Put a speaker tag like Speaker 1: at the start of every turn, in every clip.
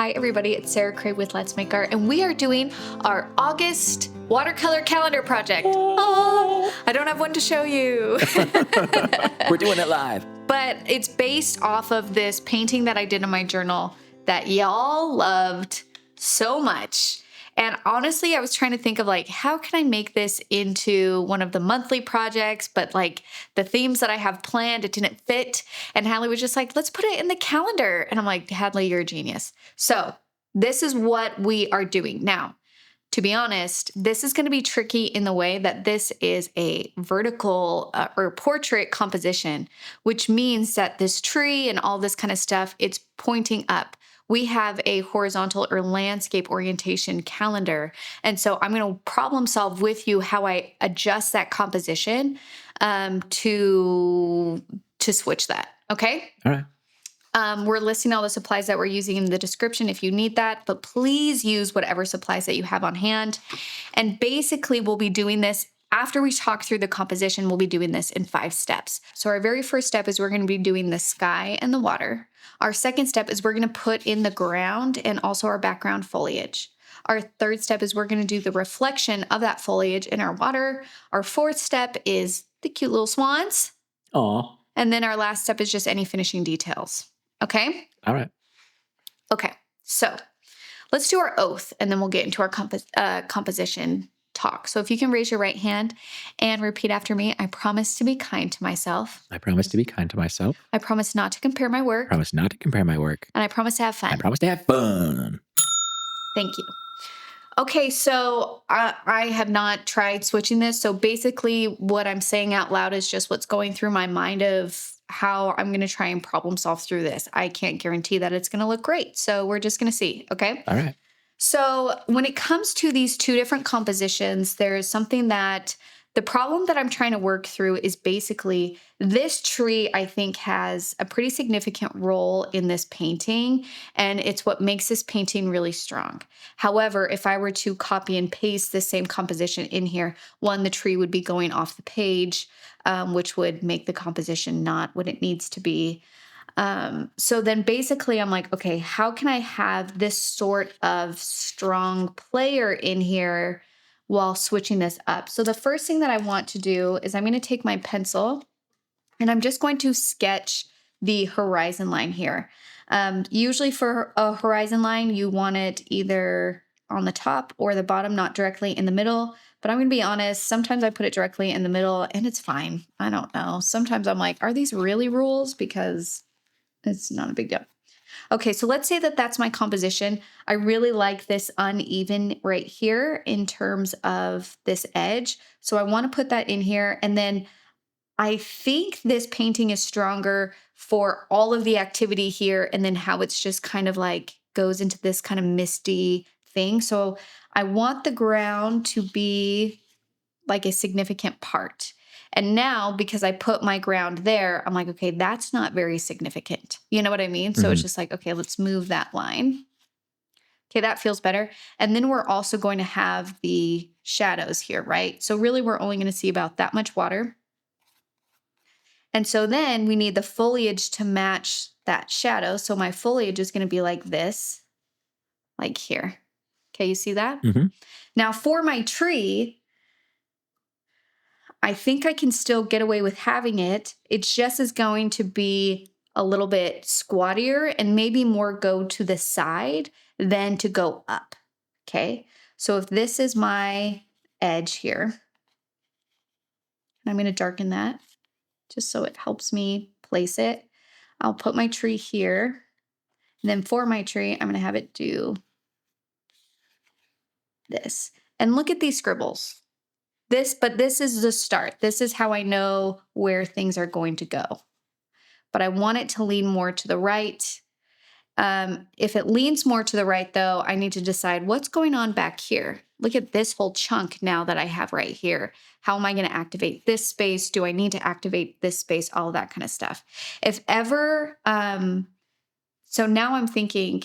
Speaker 1: Hi everybody, it's Sarah Cray with Let's Make Art, and we are doing our August watercolor calendar project. Oh, I don't have one to show you.
Speaker 2: We're doing it live.
Speaker 1: But it's based off of this painting that I did in my journal that y'all loved so much. And honestly, I was trying to think of like, how can I make this into one of the monthly projects? But like the themes that I have planned, it didn't fit. And Hadley was just like, let's put it in the calendar. And I'm like, Hadley, you're a genius. So this is what we are doing. Now, to be honest, this is going to be tricky in the way that this is a vertical or portrait composition, which means that this tree and all this kind of stuff, it's pointing up. We have a horizontal or landscape orientation calendar. And so I'm going to problem solve with you how I adjust that composition to switch that. Okay?
Speaker 2: All right.
Speaker 1: We're listing all the supplies that we're using in the description if you need that, but please use whatever supplies that you have on hand. And basically we'll be doing this after we talk through the composition. We'll be doing this in 5 steps. So our very first step is we're going to be doing the sky and the water. Our second step is we're going to put in the ground and also our background foliage. Our third step is we're going to do the reflection of that foliage in our water. Our fourth step is the cute little swans.
Speaker 2: Aw.
Speaker 1: And then our last step is just any finishing details. Okay?
Speaker 2: All right.
Speaker 1: Okay, so let's do our oath, and then we'll get into our composition talk. So if you can raise your right hand and repeat after me. I promise to be kind to myself.
Speaker 2: I promise to be kind to myself.
Speaker 1: I promise not to compare my work.
Speaker 2: I promise not to compare my work.
Speaker 1: And I promise to have fun.
Speaker 2: I promise to have fun.
Speaker 1: Thank you. Okay, so I have not tried switching this. So basically what I'm saying out loud is just what's going through my mind of how I'm going to try and problem solve through this. I can't guarantee that it's going to look great. So we're just going to see, okay?
Speaker 2: All right.
Speaker 1: So when it comes to these 2 different compositions, there's something that the problem that I'm trying to work through is basically this tree, I think, has a pretty significant role in this painting, and it's what makes this painting really strong. However, if I were to copy and paste the same composition in here, one, the tree would be going off the page, which would make the composition not what it needs to be. So then basically I'm like, okay, how can I have this sort of strong player in here while switching this up? So the first thing that I want to do is I'm going to take my pencil and I'm just going to sketch the horizon line here. Usually for a horizon line, you want it either on the top or the bottom, not directly in the middle. But I'm going to be honest, sometimes I put it directly in the middle and it's fine. I don't know. Sometimes I'm like, are these really rules? Because it's not a big deal. Okay, so let's say that that's my composition. I really like this uneven right here in terms of this edge. So I want to put that in here. And then I think this painting is stronger for all of the activity here and then how it's just kind of like goes into this kind of misty thing. So I want the ground to be like a significant part. And now, because I put my ground there, I'm like, okay, that's not very significant. You know what I mean? So it's just like, okay, let's move that line. Okay, that feels better. And then we're also going to have the shadows here, right? So really, we're only going to see about that much water. And so then we need the foliage to match that shadow. So my foliage is going to be like this, like here. Okay, you see that?
Speaker 2: Mm-hmm.
Speaker 1: Now for my tree, I think I can still get away with having it. It just is going to be a little bit squattier and maybe more go to the side than to go up. Okay, so if this is my edge here, and I'm going to darken that just so it helps me place it. I'll put my tree here. And then for my tree, I'm going to have it do this. And look at these scribbles. But this is the start. This is how I know where things are going to go. But I want it to lean more to the right. If it leans more to the right, though, I need to decide what's going on back here. Look at this whole chunk now that I have right here. How am I going to activate this space? Do I need to activate this space? All of that kind of stuff. If ever, so now I'm thinking,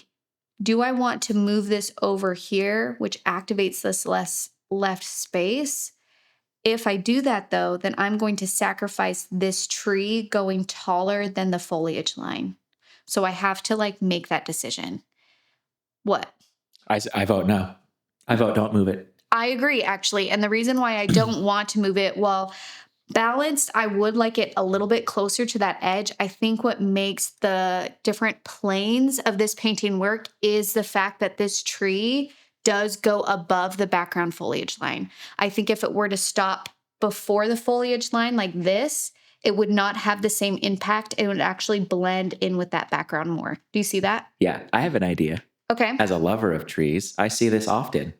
Speaker 1: do I want to move this over here, which activates this less left space? If I do that, though, then I'm going to sacrifice this tree going taller than the foliage line. So I have to like make that decision. What?
Speaker 2: I vote no. I vote don't move it.
Speaker 1: I agree, actually. And the reason why I don't want to move it, well, balanced, I would like it a little bit closer to that edge. I think what makes the different planes of this painting work is the fact that this tree does go above the background foliage line. I think if it were to stop before the foliage line like this, it would not have the same impact. It would actually blend in with that background more. Do you see that?
Speaker 2: Yeah, I have an idea.
Speaker 1: Okay.
Speaker 2: As a lover of trees, I see this often.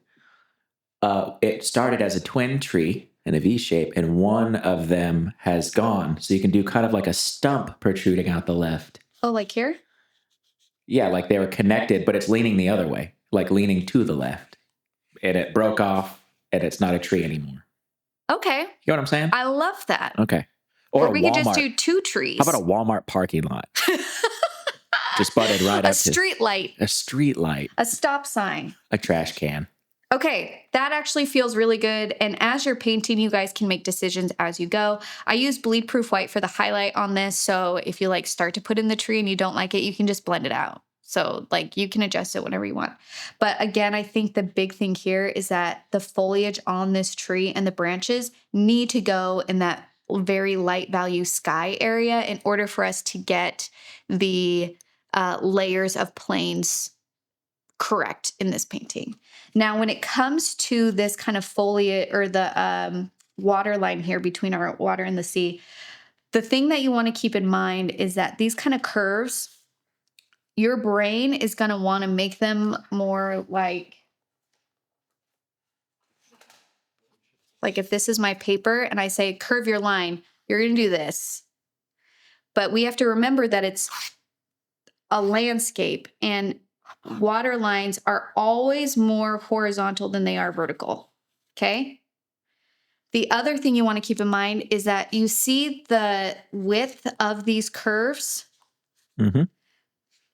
Speaker 2: It started as a twin tree in a V shape, and one of them has gone. So you can do kind of like a stump protruding out the left.
Speaker 1: Oh, like here?
Speaker 2: Yeah, like they were connected, but it's leaning the other way, like leaning to the left. And it broke off, and it's not a tree anymore.
Speaker 1: Okay.
Speaker 2: You know what I'm saying?
Speaker 1: I love that.
Speaker 2: Okay.
Speaker 1: Or
Speaker 2: a
Speaker 1: we
Speaker 2: Walmart.
Speaker 1: could just do 2 trees.
Speaker 2: How about a Walmart parking lot? Just butted right
Speaker 1: a
Speaker 2: up to
Speaker 1: street light,
Speaker 2: a street light,
Speaker 1: a stop sign,
Speaker 2: a trash can.
Speaker 1: Okay, that actually feels really good. And as you're painting, you guys can make decisions as you go. I use bleed proof white for the highlight on this. So if you like start to put in the tree and you don't like it, you can just blend it out. So like you can adjust it whenever you want. But again, I think the big thing here is that the foliage on this tree and the branches need to go in that very light value sky area in order for us to get the layers of planes correct in this painting. Now, when it comes to this kind of foliage or the water line here between our water and the sea, the thing that you want to keep in mind is that these kind of curves, your brain is going to want to make them more like if this is my paper and I say curve your line, you're going to do this. But we have to remember that it's a landscape and water lines are always more horizontal than they are vertical, okay? The other thing you want to keep in mind is that you see the width of these curves.
Speaker 2: Mm-hmm.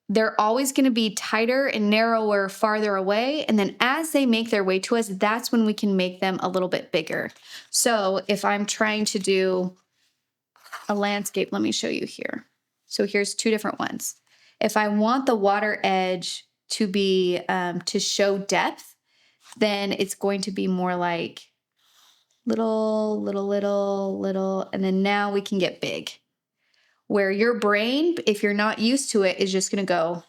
Speaker 1: They're always going to be tighter and narrower farther away. And then as they make their way to us, that's when we can make them a little bit bigger. So if I'm trying to do a landscape, let me show you here. So here's 2 different ones. If I want the water edge to be to show depth, then it's going to be more like little, and then now we can get big. Where your brain, if you're not used to it, is just going to go.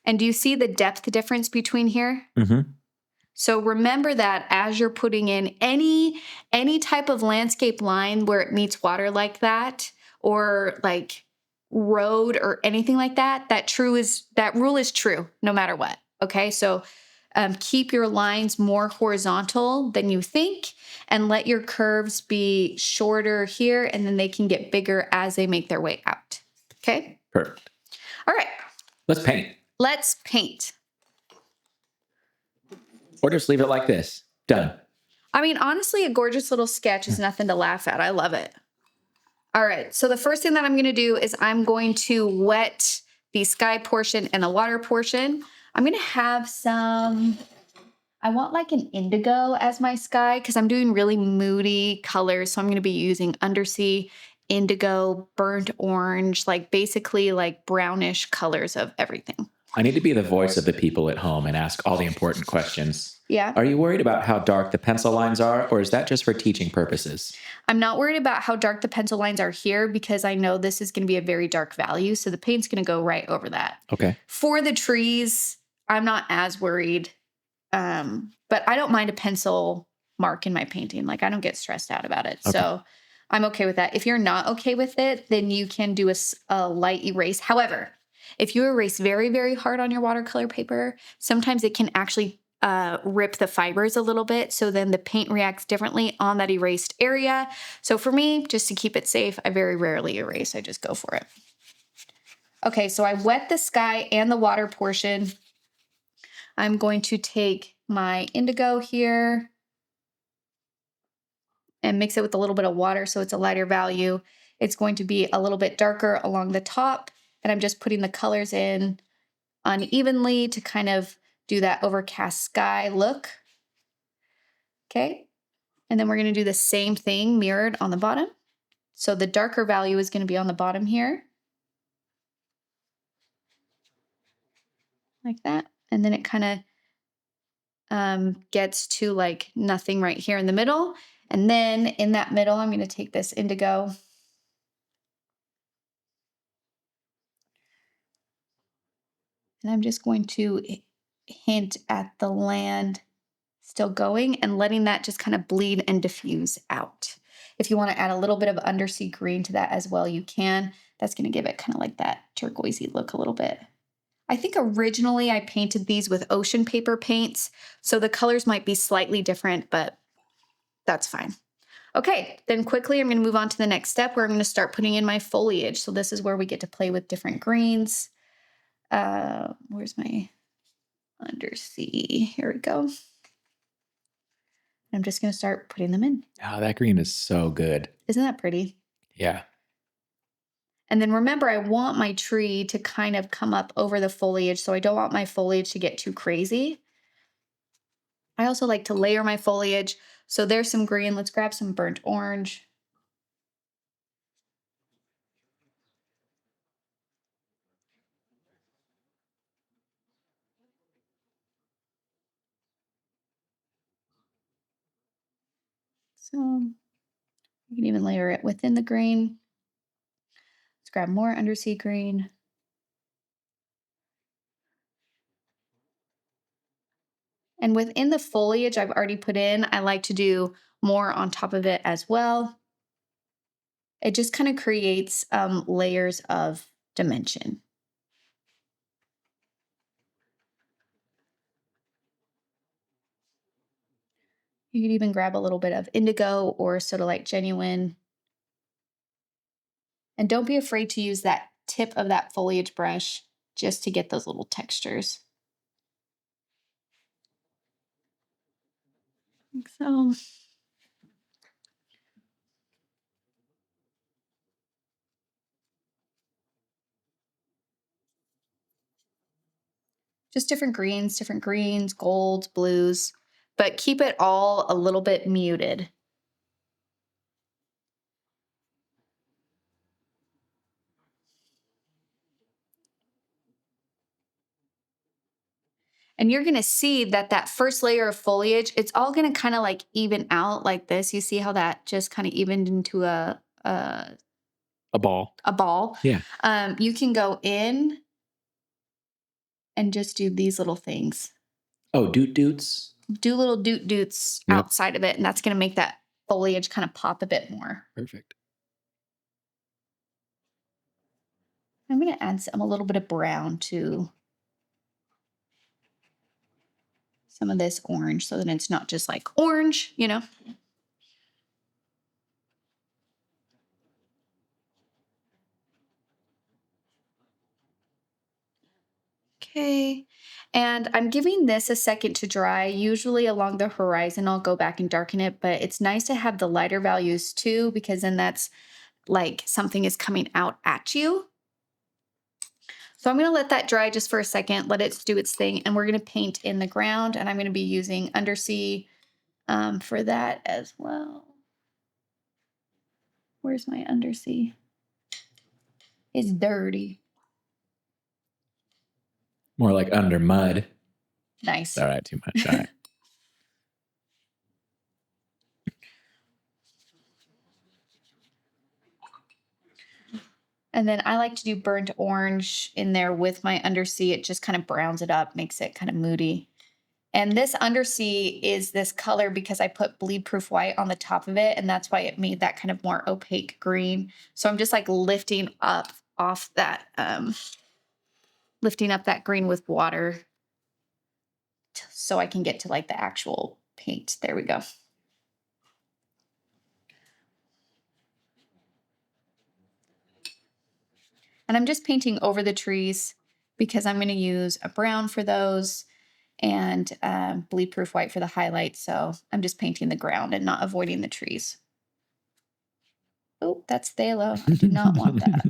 Speaker 1: And do you see the depth difference between here?
Speaker 2: Mm-hmm.
Speaker 1: So remember that as you're putting in any type of landscape line where it meets water like that, or like road or anything like that, that rule is true no matter what. Okay, so keep your lines more horizontal than you think and let your curves be shorter here, and then they can get bigger as they make their way out. Okay?
Speaker 2: Perfect.
Speaker 1: All right.
Speaker 2: Let's paint.
Speaker 1: Let's paint.
Speaker 2: Or just leave it like this. Done.
Speaker 1: I mean, honestly, a gorgeous little sketch is nothing to laugh at. I love it. All right, so the first thing that I'm going to do is I'm going to wet the sky portion and the water portion. I'm going to have I want like an indigo as my sky because I'm doing really moody colors. So I'm going to be using Undersea, indigo, burnt orange, like basically like brownish colors of everything.
Speaker 2: I need to be the voice of the people at home and ask all the important questions.
Speaker 1: Yeah.
Speaker 2: Are you worried about how dark the pencil lines are, or is that just for teaching purposes?
Speaker 1: I'm not worried about how dark the pencil lines are here because I know this is going to be a very dark value. So the paint's going to go right over that.
Speaker 2: Okay.
Speaker 1: For the trees, I'm not as worried. But I don't mind a pencil mark in my painting. Like I don't get stressed out about it. Okay. So I'm okay with that. If you're not okay with it, then you can do a light erase. However, if you erase very, very hard on your watercolor paper, sometimes it can actually rip the fibers a little bit. So then the paint reacts differently on that erased area. So for me, just to keep it safe, I very rarely erase. I just go for it. Okay, so I wet the sky and the water portion. I'm going to take my indigo here and mix it with a little bit of water so it's a lighter value. It's going to be a little bit darker along the top, and I'm just putting the colors in unevenly to kind of do that overcast sky look. Okay, and then we're going to do the same thing mirrored on the bottom. So the darker value is going to be on the bottom here. like that. And then it kind of gets to like nothing right here in the middle. And then in that middle, I'm going to take this indigo. And I'm just going to hint at the land still going and letting that just kind of bleed and diffuse out. If you want to add a little bit of undersea green to that as well, you can. That's going to give it kind of like that turquoisey look a little bit. I think originally I painted these with ocean paper paints, so the colors might be slightly different, but that's fine. Okay, then quickly I'm going to move on to the next step where I'm going to start putting in my foliage. So this is where we get to play with different greens. Where's my undersea? Here we go. I'm just going to start putting them in.
Speaker 2: Oh, that green is so good.
Speaker 1: Isn't that pretty?
Speaker 2: Yeah.
Speaker 1: And then remember, I want my tree to kind of come up over the foliage, so I don't want my foliage to get too crazy. I also like to layer my foliage. So there's some green. Let's grab some burnt orange. So you can even layer it within the green. Let's grab more undersea green. And within the foliage I've already put in, I like to do more on top of it as well. It just kind of creates layers of dimension. You could even grab a little bit of indigo or Sodalite genuine. And don't be afraid to use that tip of that foliage brush just to get those little textures. Like so. Just different greens, golds, blues, but keep it all a little bit muted. And you're gonna see that that first layer of foliage, it's all gonna kind of like even out like this. You see how that just kind of evened into
Speaker 2: A ball.
Speaker 1: a ball?
Speaker 2: Yeah.
Speaker 1: You can go in and just do these little things.
Speaker 2: Oh, doot doots.
Speaker 1: Do little doot doots
Speaker 2: Yep.
Speaker 1: outside of it, and that's gonna make that foliage kind of pop a bit more.
Speaker 2: Perfect.
Speaker 1: I'm gonna add a little bit of brown to some of this orange so that it's not just like orange, you know? Okay. And I'm giving this a second to dry. Usually along the horizon, I'll go back and darken it, but it's nice to have the lighter values too, because then that's like something is coming out at you. So I'm going to let that dry just for a second, let it do its thing, and we're going to paint in the ground, and I'm going to be using Undersea for that as well. Where's my Undersea? It's dirty.
Speaker 2: More like under mud.
Speaker 1: Nice.
Speaker 2: All right, too much. All right.
Speaker 1: And then I like to do burnt orange in there with my Undersea. It just kind of browns it up, makes it kind of moody. And this Undersea is this color because I put bleed proof white on the top of it, and that's why it made that kind of more opaque green. So I'm just like lifting up off that, lifting up that green with water so I can get to like the actual paint. There we go. And I'm just painting over the trees because I'm going to use a brown for those and bleed proof white for the highlight. So I'm just painting the ground and not avoiding the trees. Oh, that's phthalo. I do not want that.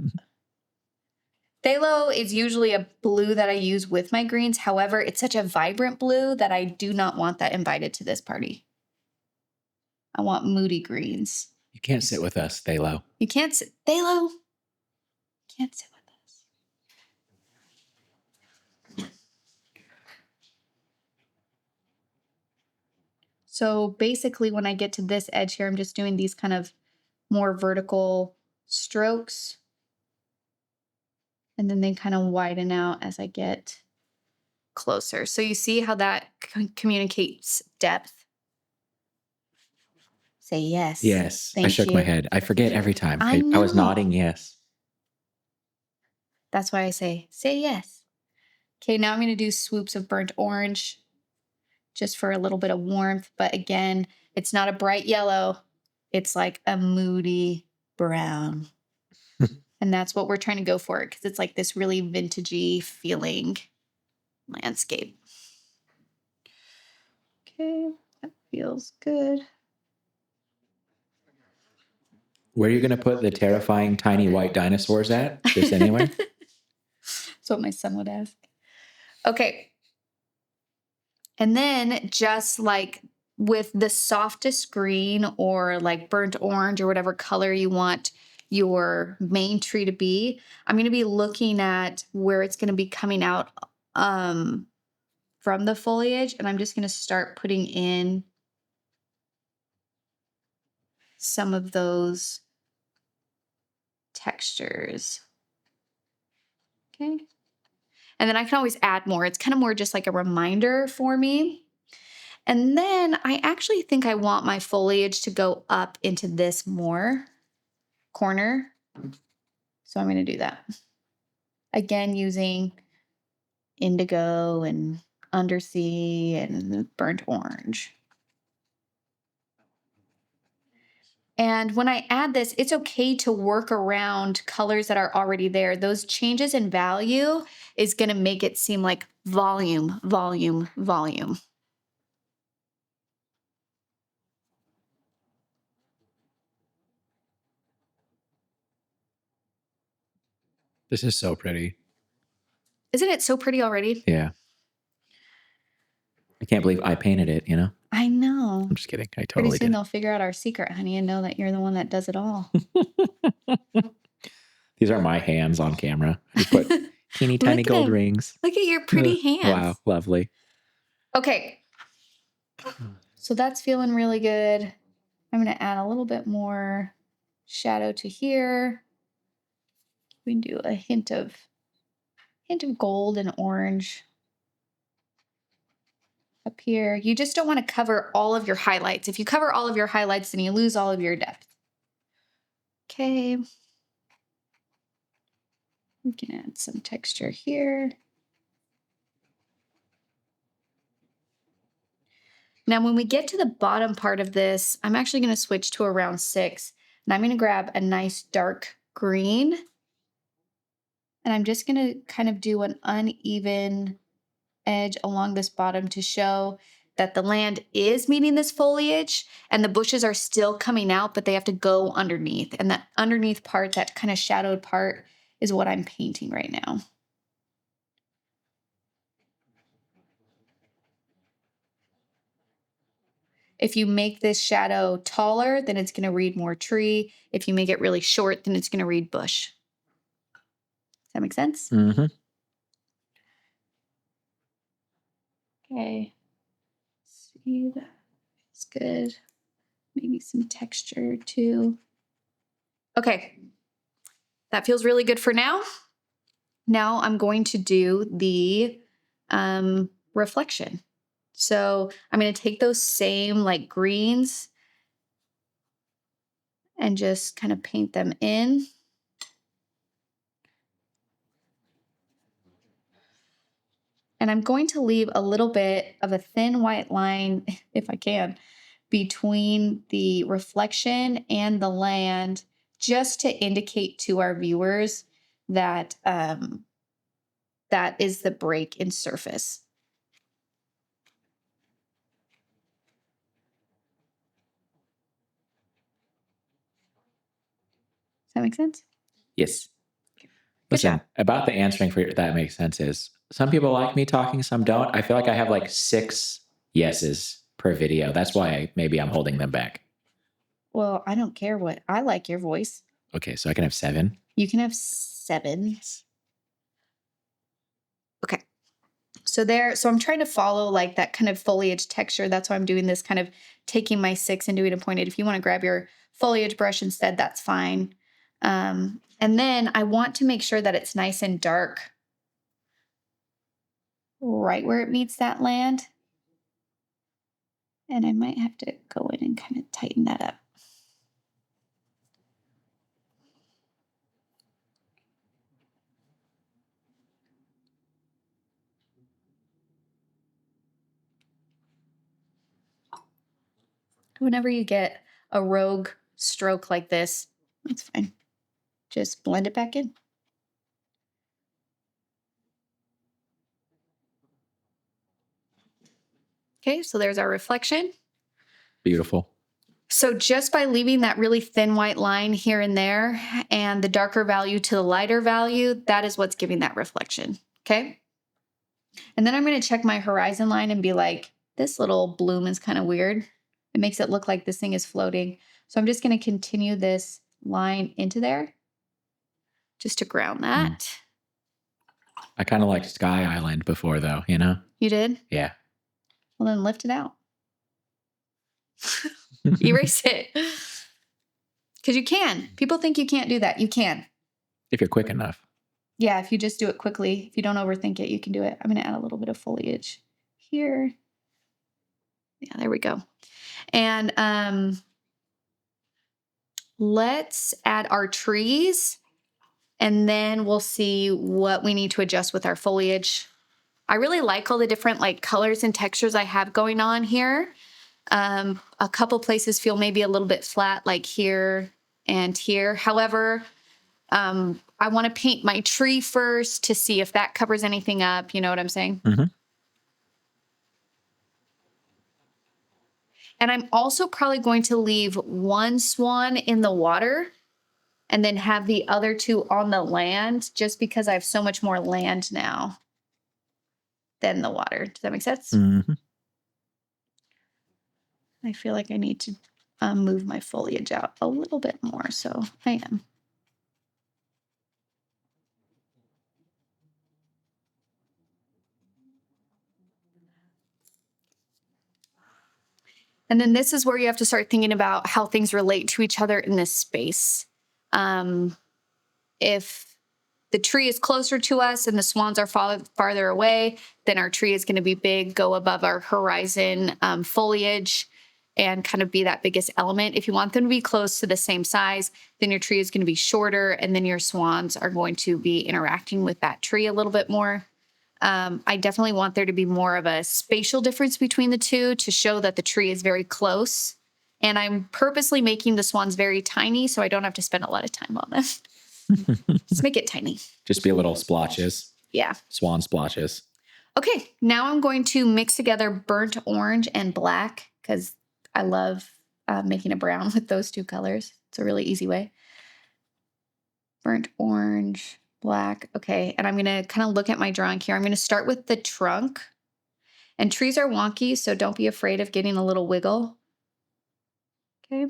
Speaker 1: Phthalo is usually a blue that I use with my greens. However, it's such a vibrant blue that I do not want that invited to this party. I want moody greens.
Speaker 2: You can't sit with us, Thalo.
Speaker 1: You can't sit. Phthalo, can't sit with us. So basically when I get to this edge here, I'm just doing these kind of more vertical strokes. And then they kind of widen out as I get closer. So you see how that communicates depth? Say yes.
Speaker 2: Yes. I
Speaker 1: Thank
Speaker 2: shook my
Speaker 1: you.
Speaker 2: head. I forget every time.
Speaker 1: I
Speaker 2: I was
Speaker 1: know.
Speaker 2: nodding yes.
Speaker 1: That's why I say yes. Okay, now I'm going to do swoops of burnt orange just for a little bit of warmth. But again, it's not a bright yellow. It's like a moody brown. And that's what we're trying to go for because it's like this really vintagey feeling landscape. Okay, that feels good.
Speaker 2: Where are you going to put the terrifying tiny white dinosaurs at? Just anywhere?
Speaker 1: That's what my son would ask. Okay. And then just like with the softest green or like burnt orange or whatever color you want your main tree to be, I'm going to be looking at where it's going to be coming out from the foliage. And I'm just going to start putting in some of those textures. Okay. And then I can always add more. It's kind of more just like a reminder for me. And then I actually think I want my foliage to go up into this more corner. So I'm going to do that. Again, using indigo and undersea and burnt orange. And when I add this, it's okay to work around colors that are already there. Those changes in value is going to make it seem like volume, volume, volume.
Speaker 2: This is so pretty.
Speaker 1: Isn't it so pretty already?
Speaker 2: Yeah. I can't believe I painted it, you know?
Speaker 1: I know.
Speaker 2: I'm just kidding. I
Speaker 1: Pretty
Speaker 2: totally
Speaker 1: soon
Speaker 2: did.
Speaker 1: they'll figure out our secret, honey, and know that you're the one that does it all.
Speaker 2: These are my hands on camera. I just put teeny tiny
Speaker 1: Look at
Speaker 2: gold
Speaker 1: them.
Speaker 2: rings.
Speaker 1: Look at your pretty hands.
Speaker 2: Wow, lovely.
Speaker 1: Okay. So that's feeling really good. I'm going to add a little bit more shadow to here. We can do a hint of gold and orange up here. You just don't want to cover all of your highlights. If you cover all of your highlights, then you lose all of your depth. Okay. We can add some texture here. Now, when we get to the bottom part of this, I'm actually going to switch to a round 6. And I'm going to grab a nice dark green. And I'm just going to kind of do an uneven edge along this bottom to show that the land is meeting this foliage and the bushes are still coming out, but they have to go underneath. And that underneath part, that kind of shadowed part, is what I'm painting right now. If you make this shadow taller, then it's going to read more tree. If you make it really short, then it's going to read bush. Does that make sense?
Speaker 2: Mm-hmm.
Speaker 1: Okay. See, that's good. Maybe some texture too. Okay. That feels really good for now. Now I'm going to do the reflection. So I'm going to take those same like greens and just kind of paint them in. And I'm going to leave a little bit of a thin white line, if I can, between the reflection and the land, just to indicate to our viewers that that is the break in surface. Does that make sense?
Speaker 2: Yes. Listen, about the answering for that makes sense is some people like me talking, some don't. I feel like I have like 6 yeses per video. That's why maybe I'm holding them back.
Speaker 1: Well, I don't care what. I like your voice.
Speaker 2: Okay, so I can have 7.
Speaker 1: You can have 7. Okay. So So I'm trying to follow like that kind of foliage texture. That's why I'm doing this, kind of taking my 6 and doing a pointed. If you want to grab your foliage brush instead, that's fine. And then I want to make sure that it's nice and dark right where it meets that land. And I might have to go in and kind of tighten that up. Whenever you get a rogue stroke like this, that's fine. Just blend it back in. Okay, so there's our reflection.
Speaker 2: Beautiful.
Speaker 1: So just by leaving that really thin white line here and there and the darker value to the lighter value, that is what's giving that reflection, okay? And then I'm going to check my horizon line and be like, this little bloom is kind of weird. It makes it look like this thing is floating. So I'm just going to continue this line into there just to ground that.
Speaker 2: I kind of liked Sky Island before, though, you know?
Speaker 1: You did?
Speaker 2: Yeah.
Speaker 1: Well, then lift it out. Erase it. Because you can. People think you can't do that. You can.
Speaker 2: If you're quick enough.
Speaker 1: Yeah, if you just do it quickly, if you don't overthink it, you can do it. I'm going to add a little bit of foliage here. Yeah, there we go. And let's add our trees, and then we'll see what we need to adjust with our foliage. I really like all the different like colors and textures I have going on here. A couple places feel maybe a little bit flat, like here and here. However, I want to paint my tree first to see if that covers anything up. You know what I'm saying?
Speaker 2: Mm-hmm.
Speaker 1: And I'm also probably going to leave one swan in the water and then have the other 2 on the land, just because I have so much more land now than the water. Does that make sense?
Speaker 2: Mm-hmm.
Speaker 1: I feel like I need to move my foliage out a little bit more, so I am. And then this is where you have to start thinking about how things relate to each other in this space. If the tree is closer to us and the swans are farther away, then our tree is going to be big, go above our horizon foliage, and kind of be that biggest element. If you want them to be close to the same size, then your tree is going to be shorter, and then your swans are going to be interacting with that tree a little bit more. I definitely want there to be more of a spatial difference between the two to show that the tree is very close. And I'm purposely making the swans very tiny so I don't have to spend a lot of time on them. Just make it tiny.
Speaker 2: Just be a little splotches.
Speaker 1: Yeah.
Speaker 2: Swan splotches.
Speaker 1: Okay, now I'm going to mix together burnt orange and black because I love making a brown with those 2 colors. It's a really easy way. Burnt orange, black. Okay, and I'm going to kind of look at my drawing here. I'm going to start with the trunk. And trees are wonky, so don't be afraid of getting a little wiggle. Okay.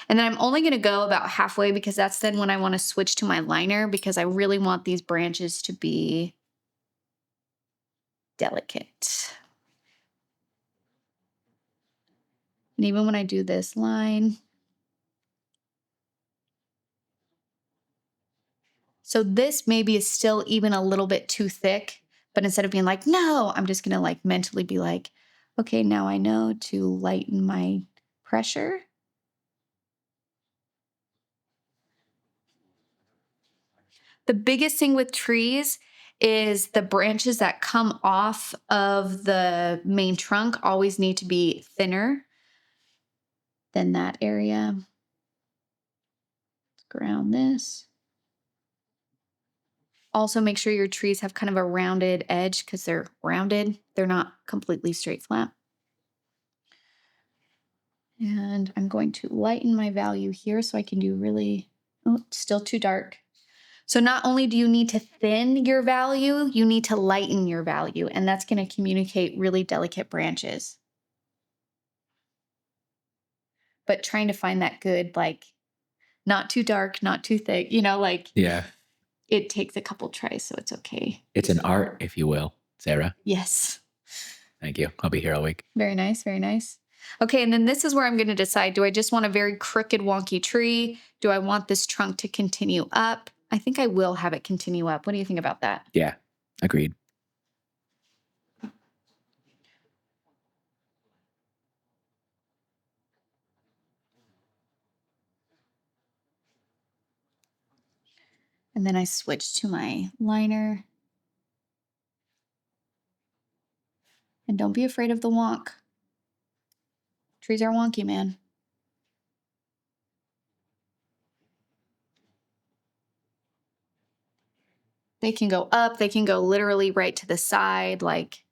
Speaker 1: And then I'm only going to go about halfway because that's then when I want to switch to my liner, because I really want these branches to be delicate. And even when I do this line, so this maybe is still even a little bit too thick, but instead of being like, no, I'm just going to like mentally be like, okay, now I know to lighten my pressure. The biggest thing with trees is the branches that come off of the main trunk always need to be thinner than that area. Let's ground this. Also make sure your trees have kind of a rounded edge because they're rounded. They're not completely straight flat. And I'm going to lighten my value here so I can do really, oh, it's still too dark. So not only do you need to thin your value, you need to lighten your value, and that's going to communicate really delicate branches. But trying to find that good, like, not too dark, not too thick, like,
Speaker 2: Yeah.
Speaker 1: It takes a couple tries, so it's okay.
Speaker 2: It's an art, if you will, Sarah.
Speaker 1: Yes.
Speaker 2: Thank you. I'll be here all week.
Speaker 1: Very nice, very nice. Okay, and then this is where I'm going to decide, do I just want a very crooked, wonky tree? Do I want this trunk to continue up? I think I will have it continue up. What do you think about that?
Speaker 2: Yeah, agreed.
Speaker 1: And then I switch to my liner. And don't be afraid of the wonk. Trees are wonky, man. They can go up, they can go literally right to the side. Like,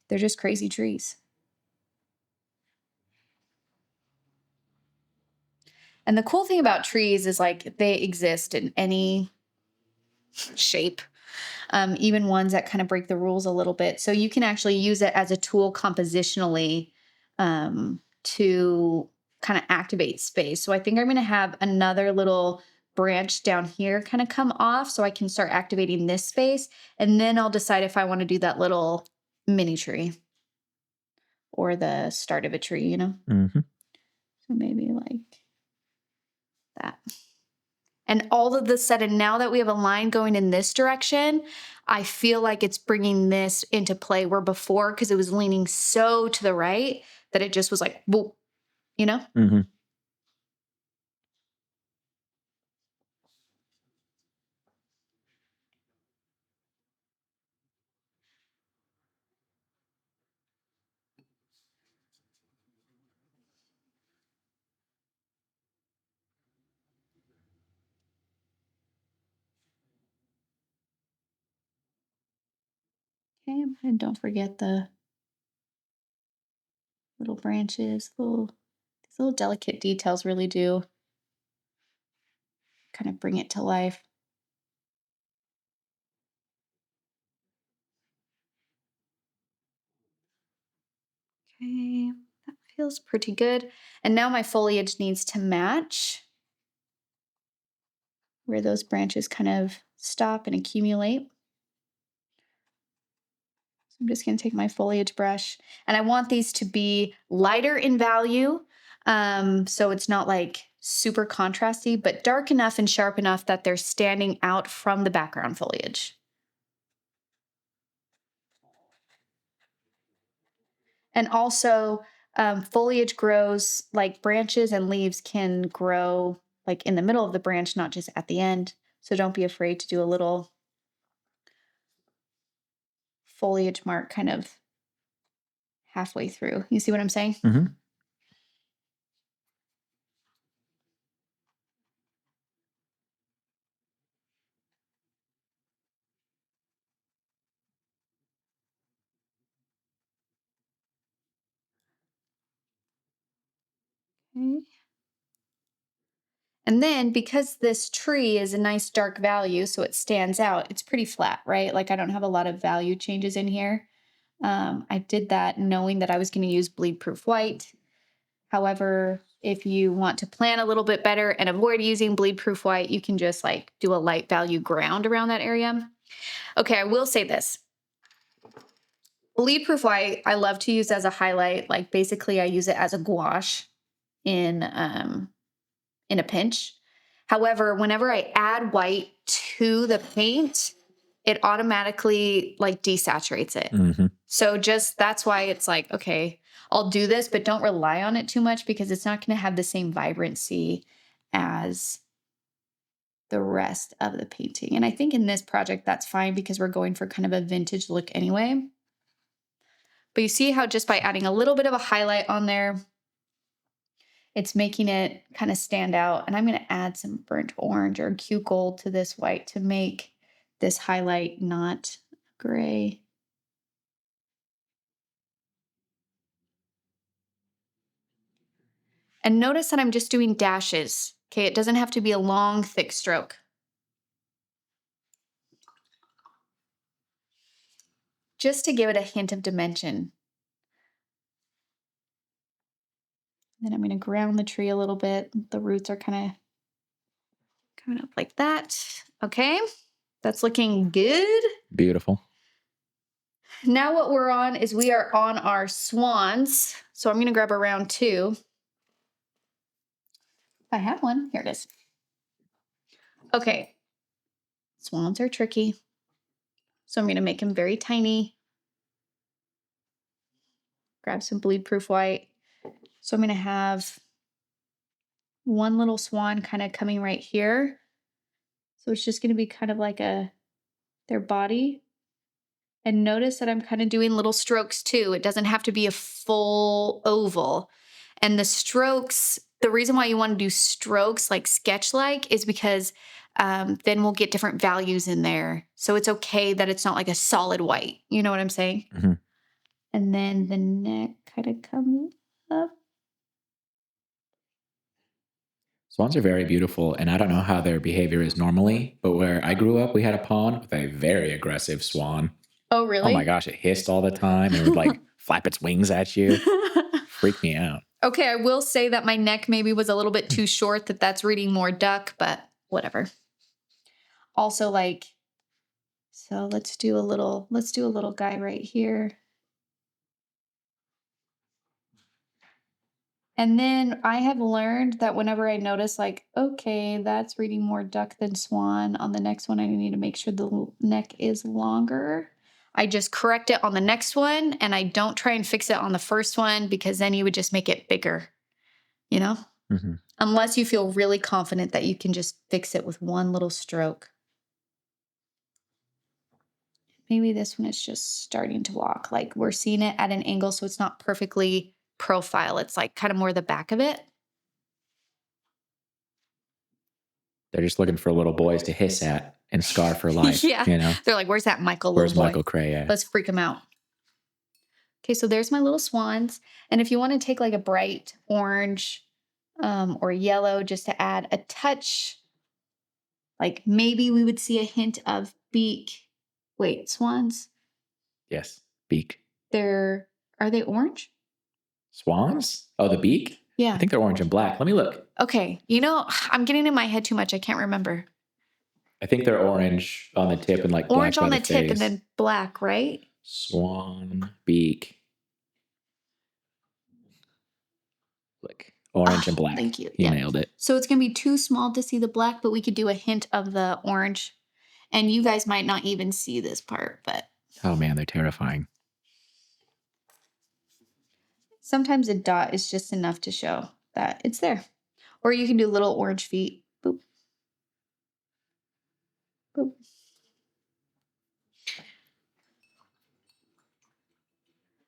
Speaker 1: they're just crazy trees. And the cool thing about trees is like they exist in any shape, even ones that kind of break the rules a little bit. So you can actually use it as a tool compositionally to kind of activate space. So I think I'm going to have another little branch down here kind of come off so I can start activating this space. And then I'll decide if I want to do that little mini tree or the start of a tree, you know?
Speaker 2: Mm-hmm.
Speaker 1: So maybe like that. And all of the sudden, now that we have a line going in this direction, I feel like it's bringing this into play where before, because it was leaning so to the right that it just was like, whoop, you know?
Speaker 2: Mm-hmm.
Speaker 1: Okay, and don't forget the little branches, these little delicate details really do kind of bring it to life. Okay, that feels pretty good. And now my foliage needs to match where those branches kind of stop and accumulate. So I'm just going to take my foliage brush, and I want these to be lighter in value. So it's not like super contrasty, but dark enough and sharp enough that they're standing out from the background foliage. And also, foliage grows, like branches and leaves can grow like in the middle of the branch, not just at the end. So don't be afraid to do a little foliage mark kind of halfway through. You see what I'm saying?
Speaker 2: Mm-hmm.
Speaker 1: Okay. And then because this tree is a nice dark value, so it stands out, it's pretty flat, right? Like I don't have a lot of value changes in here. I did that knowing that I was going to use bleed proof white. However, if you want to plan a little bit better and avoid using bleed proof white, you can just like do a light value ground around that area. Okay, I will say this. Bleed proof white, I love to use as a highlight. Like basically I use it as a gouache in a pinch. However, whenever I add white to the paint, it automatically like desaturates it.
Speaker 2: Mm-hmm.
Speaker 1: So just that's why it's like, okay, I'll do this, but don't rely on it too much because it's not going to have the same vibrancy as the rest of the painting. And I think in this project, that's fine because we're going for kind of a vintage look anyway. But you see how just by adding a little bit of a highlight on there, it's making it kind of stand out. And I'm going to add some burnt orange or Q gold to this white to make this highlight not gray. And notice that I'm just doing dashes. Okay, it doesn't have to be a long, thick stroke. Just to give it a hint of dimension. Then I'm going to ground the tree a little bit. The roots are kind of coming up like that. Okay, that's looking good.
Speaker 2: Beautiful.
Speaker 1: Now what we're on is we are on our swans. So I'm going to grab a round 2. If I have one, here it is. Okay. Swans are tricky. So I'm going to make them very tiny. Grab some bleed-proof white. So I'm going to have one little swan kind of coming right here. So it's just going to be kind of like their body. And notice that I'm kind of doing little strokes too. It doesn't have to be a full oval. And the strokes, the reason why you want to do strokes like sketch-like is because then we'll get different values in there. So it's okay that it's not like a solid white. You know what I'm saying?
Speaker 2: Mhm.
Speaker 1: And then the neck kind of comes up.
Speaker 2: Swans are very beautiful, and I don't know how their behavior is normally, but where I grew up, we had a pond with a very aggressive swan.
Speaker 1: Oh,
Speaker 2: Oh my
Speaker 1: really?
Speaker 2: gosh, it hissed all the time and would like flap its wings at you. Freaked me out.
Speaker 1: Okay, I will say that my neck maybe was a little bit too short, that's reading more duck, but whatever. Also, like, so let's do a little guy right here. And then I have learned that whenever I notice like, okay, that's reading more duck than swan, on the next one I need to make sure the neck is longer. I just correct it on the next one, and I don't try and fix it on the first one, because then you would just make it bigger, you know?
Speaker 2: Mhm.
Speaker 1: Unless you feel really confident that you can just fix it with one little stroke. Maybe this one is just starting to walk. Like we're seeing it at an angle, so it's not perfectly profile. It's like kind of more the back of it.
Speaker 2: They're just looking for little boys to hiss at and scar for life.
Speaker 1: Yeah.
Speaker 2: You know?
Speaker 1: They're like, where's that Michael
Speaker 2: Where's
Speaker 1: little boy?
Speaker 2: Michael Cray at?
Speaker 1: Let's freak him out. Okay, so there's my little swans. And if you want to take like a bright orange or yellow just to add a touch, like maybe we would see a hint of beak. Wait, swans?
Speaker 2: Yes. Beak.
Speaker 1: Are they orange?
Speaker 2: Swans? Oh, the beak?
Speaker 1: Yeah.
Speaker 2: I think they're orange and black. Let me look.
Speaker 1: Okay. You know, I'm getting in my head too much. I can't remember.
Speaker 2: I think they're orange on the tip and like
Speaker 1: Orange
Speaker 2: black
Speaker 1: on
Speaker 2: by
Speaker 1: the
Speaker 2: the
Speaker 1: tip
Speaker 2: face.
Speaker 1: and then black, right?
Speaker 2: Swan beak. Look, orange and black.
Speaker 1: Thank you.
Speaker 2: You
Speaker 1: Yeah.
Speaker 2: nailed it.
Speaker 1: So it's going to be too small to see the black, but we could do a hint of the orange. And you guys might not even see this part, but
Speaker 2: Oh man, they're terrifying.
Speaker 1: sometimes a dot is just enough to show that it's there. Or you can do little orange feet. Boop. Boop.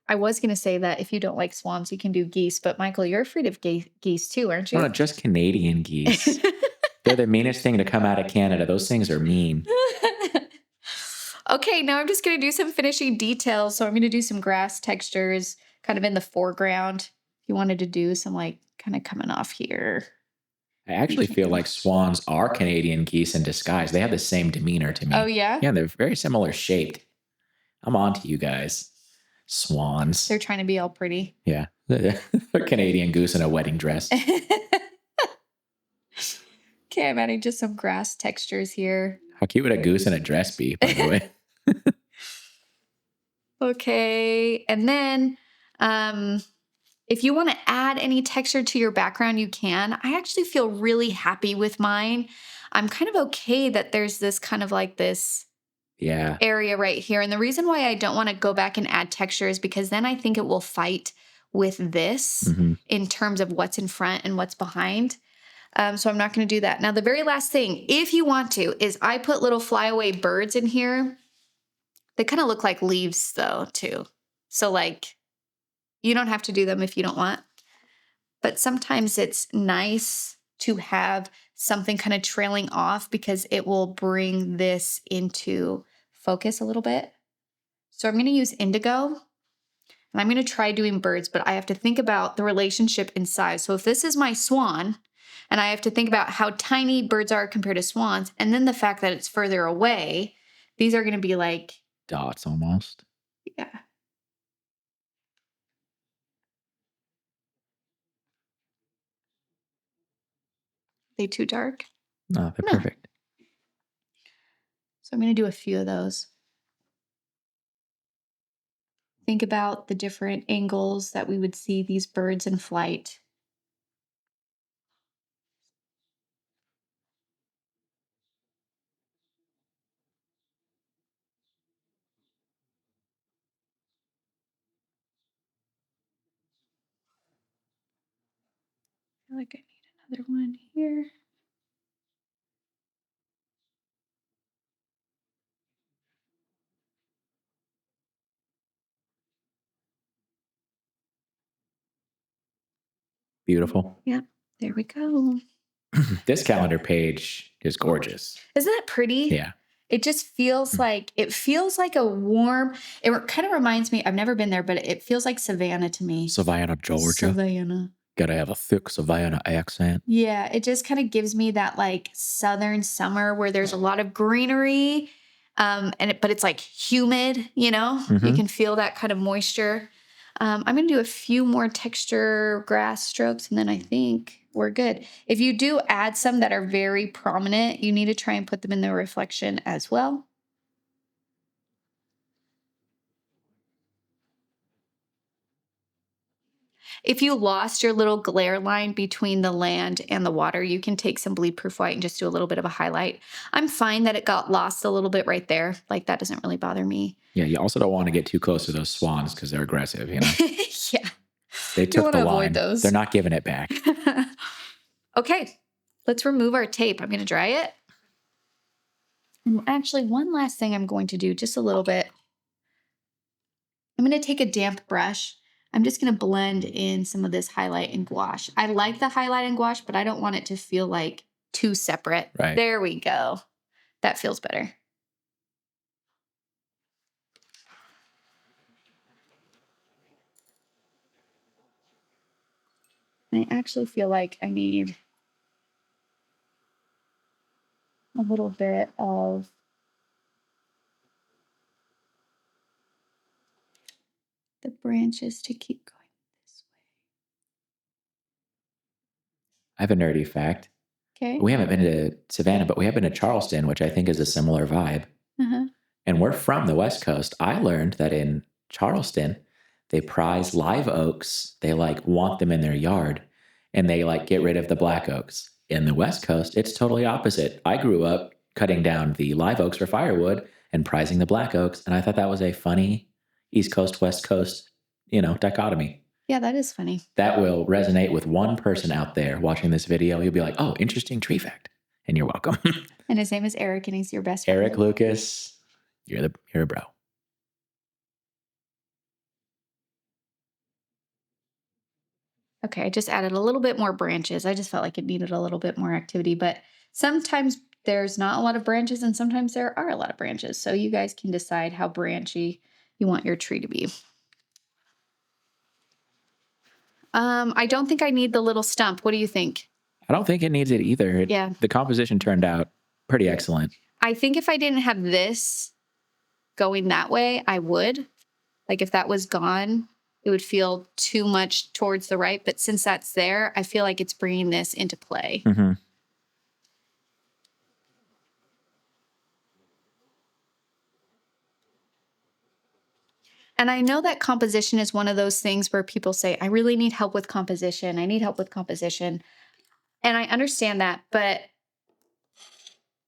Speaker 1: I was going to say that if you don't like swans, you can do geese. But Michael, you're afraid of geese too, aren't you?
Speaker 2: No, just Canadian geese. They're the meanest thing to come out of Canada. Those things are mean.
Speaker 1: Okay, now I'm just going to do some finishing details. So I'm going to do some grass textures kind of in the foreground. If you wanted to do some like kind of coming off here.
Speaker 2: I actually feel like swans are Canadian geese in disguise. They have the same demeanor to me.
Speaker 1: Oh, yeah?
Speaker 2: Yeah, they're very similar shaped. I'm on to you guys. Swans.
Speaker 1: They're trying to be all pretty.
Speaker 2: Yeah. A Canadian goose in a wedding dress.
Speaker 1: Okay, I'm adding just some grass textures here.
Speaker 2: How cute would a goose in a dress be, by the way?
Speaker 1: Okay, and then if you want to add any texture to your background, you can. I actually feel really happy with mine. I'm kind of okay that there's this kind of like this area right here. And the reason why I don't want to go back and add texture is because then I think it will fight with this in terms of what's in front and what's behind. So I'm not going to do that. Now, the very last thing, if you want to, is I put little flyaway birds in here. They kind of look like leaves though, too. So like, you don't have to do them if you don't want. But sometimes it's nice to have something kind of trailing off because it will bring this into focus a little bit. So I'm going to use Indigo. And I'm going to try doing birds, but I have to think about the relationship in size. So if this is my swan, and I have to think about how tiny birds are compared to swans, and then the fact that it's further away, these are going to be like
Speaker 2: dots almost.
Speaker 1: Yeah. They too dark?
Speaker 2: No, they're perfect.
Speaker 1: So I'm going to do a few of those. Think about the different angles that we would see these birds in flight. I feel like I need another one here.
Speaker 2: Beautiful.
Speaker 1: Yep, there we go.
Speaker 2: This calendar page is gorgeous.
Speaker 1: Isn't that pretty?
Speaker 2: Yeah.
Speaker 1: It just feels like a warm. It kind of reminds me. I've never been there, but it feels like Savannah to me.
Speaker 2: Savannah, Georgia.
Speaker 1: Savannah.
Speaker 2: Gotta have a thick Savannah accent.
Speaker 1: Yeah, it just kind of gives me that like southern summer where there's a lot of greenery, but it's like humid. You can feel that kind of moisture. I'm going to do a few more texture grass strokes, and then I think we're good. If you do add some that are very prominent, you need to try and put them in the reflection as well. If you lost your little glare line between the land and the water, you can take some bleed-proof white and just do a little bit of a highlight. I'm fine that it got lost a little bit right there. Like, that doesn't really bother me.
Speaker 2: Yeah, you also don't want to get too close to those swans because they're aggressive,
Speaker 1: Yeah.
Speaker 2: They took the line.
Speaker 1: Avoid those.
Speaker 2: They're not giving it back.
Speaker 1: Okay, let's remove our tape. I'm going to dry it. And actually, one last thing I'm going to do, just a little bit. I'm going to take a damp brush. I'm just going to blend in some of this highlight and gouache. I like the highlight and gouache, but I don't want it to feel like too separate.
Speaker 2: Right.
Speaker 1: There we go. That feels better. I actually feel like I need a little bit of the branches to keep going this
Speaker 2: I have a nerdy fact.
Speaker 1: way. Okay.
Speaker 2: We haven't been to Savannah, but we have been to Charleston, which I think is a similar vibe.
Speaker 1: Uh-huh.
Speaker 2: And we're from the West Coast. I learned that in Charleston, they prize live oaks. They like want them in their yard, and they like get rid of the black oaks. In the West Coast, it's totally opposite. I grew up cutting down the live oaks for firewood and prizing the black oaks. And I thought that was a funny East Coast, West Coast, dichotomy.
Speaker 1: Yeah, that is funny.
Speaker 2: That will resonate with one person out there watching this video. You'll be like, oh, interesting tree fact. And you're welcome.
Speaker 1: And his name is Eric, and he's your best friend.
Speaker 2: Eric Lucas, you're a bro.
Speaker 1: Okay, I just added a little bit more branches. I just felt like it needed a little bit more activity, but sometimes there's not a lot of branches and sometimes there are a lot of branches. So you guys can decide how branchy you want your tree to be. I don't think I need the little stump. What do you think?
Speaker 2: I don't think it needs it either.
Speaker 1: Yeah.
Speaker 2: The composition turned out pretty excellent.
Speaker 1: I think if I didn't have this going that way, I would. Like if that was gone, it would feel too much towards the right. But since that's there, I feel like it's bringing this into play.
Speaker 2: Mm-hmm.
Speaker 1: And I know that composition is one of those things where people say, I really need help with composition. I need help with composition. And I understand that. But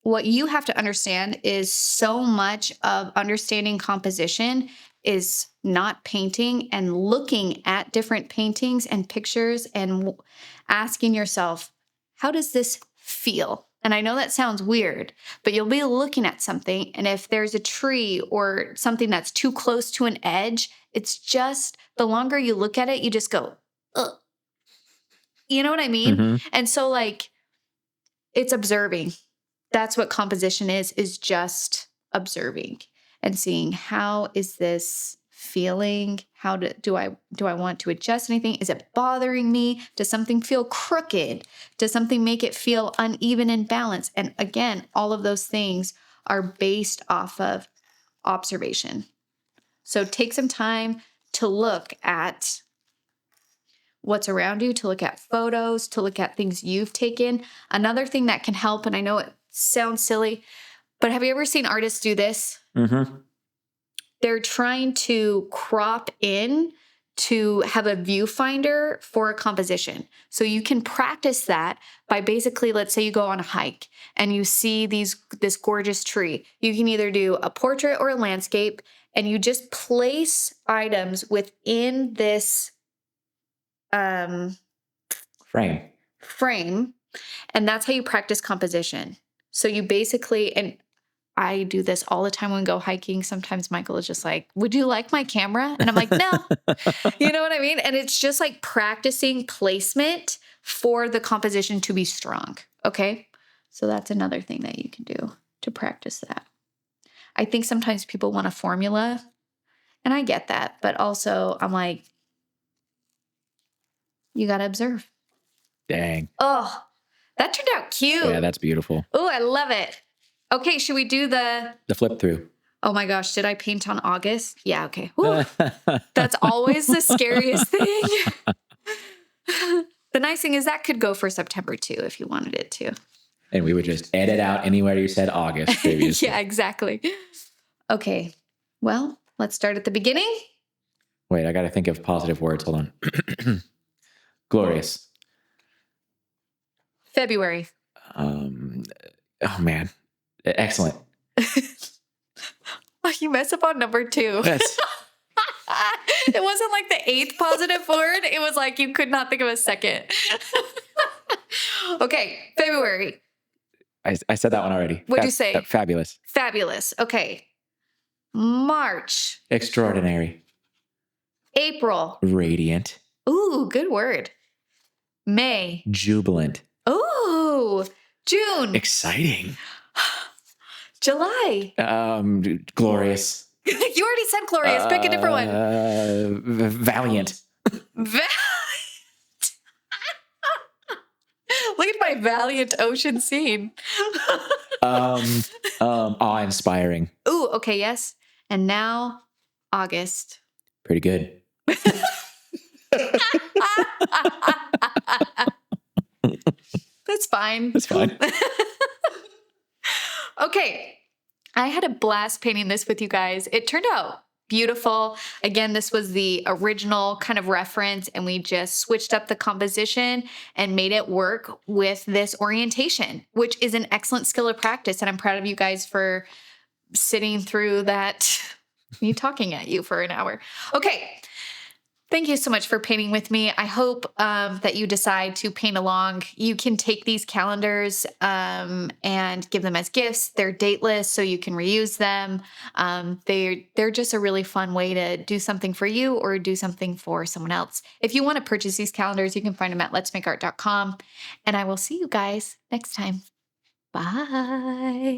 Speaker 1: what you have to understand is so much of understanding composition is not painting and looking at different paintings and pictures and asking yourself, how does this feel? And I know that sounds weird, but you'll be looking at something, and if there's a tree or something that's too close to an edge, it's just the longer you look at it, you just go, ugh. You know what I mean?
Speaker 2: Mm-hmm.
Speaker 1: And so like it's observing. That's what composition is just observing and seeing how is this feeling? How do I want to adjust anything? Is it bothering me? Does something feel crooked? Does something make it feel uneven in balance? And again, all of those things are based off of observation. So take some time to look at what's around you, to look at photos, to look at things you've taken. Another thing that can help, and I know it sounds silly, but have you ever seen artists do this?
Speaker 2: Mm-hmm.
Speaker 1: they're trying to crop in to have a viewfinder for a composition. So you can practice that by basically, let's say you go on a hike and you see this gorgeous tree. You can either do a portrait or a landscape, and you just place items within this frame, and that's how you practice composition. So you basically, and I do this all the time when we go hiking. Sometimes Michael is just like, would you like my camera? And I'm like, no. You know what I mean? And it's just like practicing placement for the composition to be strong. Okay. So that's another thing that you can do to practice that. I think sometimes people want a formula, and I get that. But also, I'm like, you got to observe.
Speaker 2: Dang.
Speaker 1: Oh, that turned out cute.
Speaker 2: Yeah, that's beautiful.
Speaker 1: Oh, I love it. Okay, should we do the
Speaker 2: flip through?
Speaker 1: Oh my gosh, did I paint on August? Yeah, okay. Woo. That's always the scariest thing. The nice thing is that could go for September too if you wanted it to.
Speaker 2: And we would just edit out anywhere you said August previously.
Speaker 1: Yeah, exactly. Okay, well, let's start at the beginning.
Speaker 2: Wait, I got to think of positive words. Hold on. Glorious.
Speaker 1: February.
Speaker 2: Oh, man. Excellent.
Speaker 1: You mess up on number 2.
Speaker 2: Yes.
Speaker 1: It wasn't like the 8th positive word. It was like you could not think of a second. Okay, February.
Speaker 2: I said that one already.
Speaker 1: What'd you say?
Speaker 2: Fabulous.
Speaker 1: Fabulous. Okay. March.
Speaker 2: Extraordinary.
Speaker 1: April.
Speaker 2: Radiant.
Speaker 1: Ooh, good word. May.
Speaker 2: Jubilant.
Speaker 1: Ooh, June.
Speaker 2: Exciting.
Speaker 1: July.
Speaker 2: Glorious.
Speaker 1: You already said glorious. Pick a different one.
Speaker 2: Valiant.
Speaker 1: Valiant. Look at my valiant ocean scene.
Speaker 2: Awe-inspiring.
Speaker 1: Ooh, okay, yes. And now, August.
Speaker 2: Pretty good.
Speaker 1: That's fine.
Speaker 2: That's fine.
Speaker 1: Okay. I had a blast painting this with you guys. It turned out beautiful. Again, this was the original kind of reference, and we just switched up the composition and made it work with this orientation, which is an excellent skill of practice. And I'm proud of you guys for sitting through that, me talking at you for an hour. Okay. Thank you so much for painting with me. I hope that you decide to paint along. You can take these calendars and give them as gifts. They're dateless, so you can reuse them. They're just a really fun way to do something for you or do something for someone else. If you want to purchase these calendars, you can find them at letsmakeart.com. And I will see you guys next time. Bye.